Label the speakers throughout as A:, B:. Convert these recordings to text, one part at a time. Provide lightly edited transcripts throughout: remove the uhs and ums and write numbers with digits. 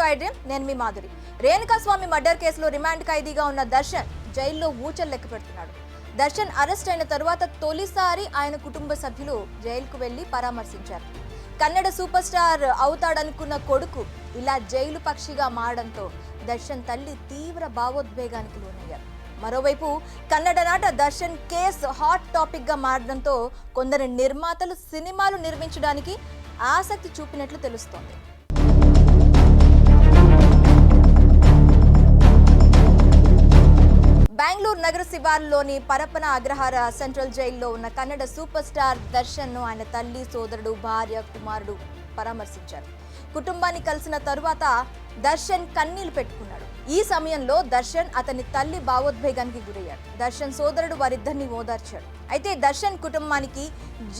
A: స్క్వైడ్ నేను మీ మాధురి. రేణుకాస్వామి మర్డర్ కేసులో రిమాండ్ ఖైదీగా ఉన్న దర్శన్ జైల్లో ఊచలు లెక్క పెడుతున్నాడు. దర్శన్ అరెస్ట్ అయిన తరువాత తొలిసారి ఆయన కుటుంబ సభ్యులు జైలుకు వెళ్లి పరామర్శించారు. కన్నడ సూపర్ స్టార్ అవుతాడనుకున్న కొడుకు ఇలా జైలు పక్షిగా మారడంతో దర్శన్ తల్లి తీవ్ర భావోద్వేగానికి లోనయ్యారు. మరోవైపు కన్నడ నాట దర్శన్ కేసు హాట్ టాపిక్ గా మారడంతో కొందరు నిర్మాతలు సినిమాలు నిర్మించడానికి ఆసక్తి చూపినట్లు తెలుస్తోంది. బెంగళూరు నగర శివార్లోని పరప్పన అగ్రహార సెంట్రల్ జైల్లో ఉన్న కన్నడ సూపర్ స్టార్ దర్శన్ ను ఆయన తల్లి, సోదరుడు, భార్య, కుమారుడు పరామర్శించారు. కుటుంబాన్ని కలిసిన తరువాత దర్శన్ కన్నీళ్లు పెట్టుకున్నాడు. ఈ సమయంలో దర్శన్ అతని తల్లి భావోద్వేగానికి గురయ్యాడు. దర్శన్ సోదరుడు వారిద్దరిని ఓదార్చాడు. అయితే దర్శన్ కుటుంబానికి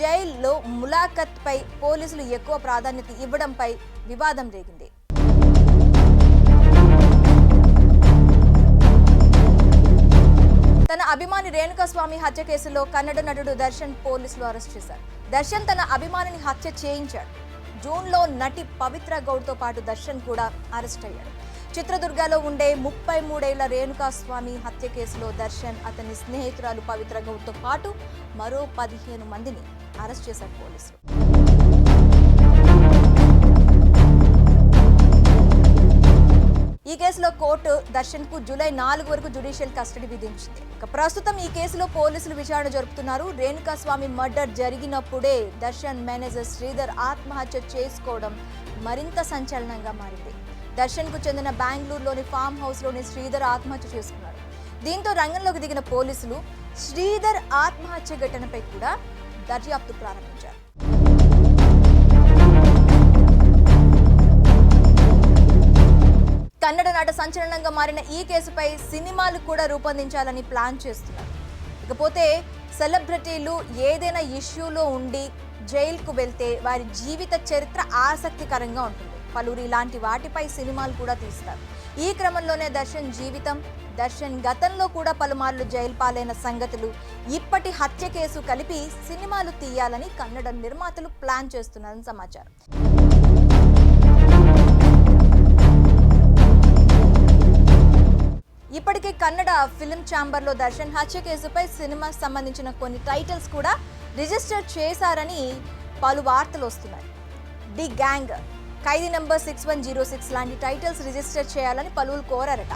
A: జైల్లో ములాఖత్ పై పోలీసులు ఎక్కువ ప్రాధాన్యత ఇవ్వడంపై వివాదం రేగింది. తన అభిమాని రేణుకాస్వామి హత్య కేసులో కన్నడ నటుడు దర్శన్ పోలీసులు అరెస్ట్ చేశారు. దర్శన్ తన అభిమానిని హత్య చేయించాడు. జూన్లో నటి పవిత్ర గౌడ్తో పాటు దర్శన్ కూడా అరెస్ట్ అయ్యాడు. చిత్రదుర్గలో ఉండే 33 ఏళ్ల రేణుకాస్వామి హత్య కేసులో దర్శన్, అతని స్నేహితురాలు పవిత్ర గౌడ్తో పాటు మరో 15 మందిని అరెస్ట్ చేశారు పోలీసులు. ఈ కేసులో కోర్టు దర్శన్ కు జూలై 4 వరకు జ్యుడిషియల్ కస్టడీ విధించింది. ప్రస్తుతం ఈ కేసులో పోలీసులు విచారణ జరుపుతున్నారు. రేణుకాస్వామి మర్డర్ జరిగినప్పుడే దర్శన్ మేనేజర్ శ్రీధర్ ఆత్మహత్య చేసుకోవడం మరింత సంచలనంగా మారింది. దర్శన్ కు చెందిన బెంగళూరులోని ఫామ్ హౌస్ లోని శ్రీధర్ ఆత్మహత్య చేసుకున్నాడు. దీంతో రంగంలోకి దిగిన పోలీసులు శ్రీధర్ ఆత్మహత్య ఘటనపై కూడా దర్యాప్తు ప్రారంభించారు. కన్నడ నాట సంచలనంగా మారిన ఈ కేసుపై సినిమాలు కూడా రూపొందించాలని ప్లాన్ చేస్తున్నారు. ఇకపోతే సెలబ్రిటీలు ఏదైనా ఇష్యూలో ఉండి జైలుకు వెళ్తే వారి జీవిత చరిత్ర ఆసక్తికరంగా ఉంటుంది. పలువురు ఇలాంటి వాటిపై సినిమాలు కూడా తీస్తారు. ఈ క్రమంలోనే దర్శన్ జీవితం, దర్శన్ గతంలో కూడా పలుమార్లు జైలు పాలైన సంగతులు, ఇప్పటి హత్య కేసు కలిపి సినిమాలు తీయాలని కన్నడ నిర్మాతలు ప్లాన్ చేస్తున్నారని సమాచారం. ఇప్పటికే కన్నడ ఫిల్మ్ ఛాంబర్లో దర్శన్ హత్య కేసుపై సినిమా సంబంధించిన కొన్ని టైటిల్స్ కూడా రిజిస్టర్ చేశారని పలు వార్తలు వస్తున్నాయి. ది గ్యాంగ్, ఖైదీ నంబర్ 6106 లాంటి టైటిల్స్ రిజిస్టర్ చేయాలని పలువురు కోరారట.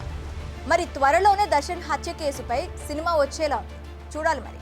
A: మరి త్వరలోనే దర్శన్ హత్య కేసుపై సినిమా వచ్చేలా చూడాలి మరి.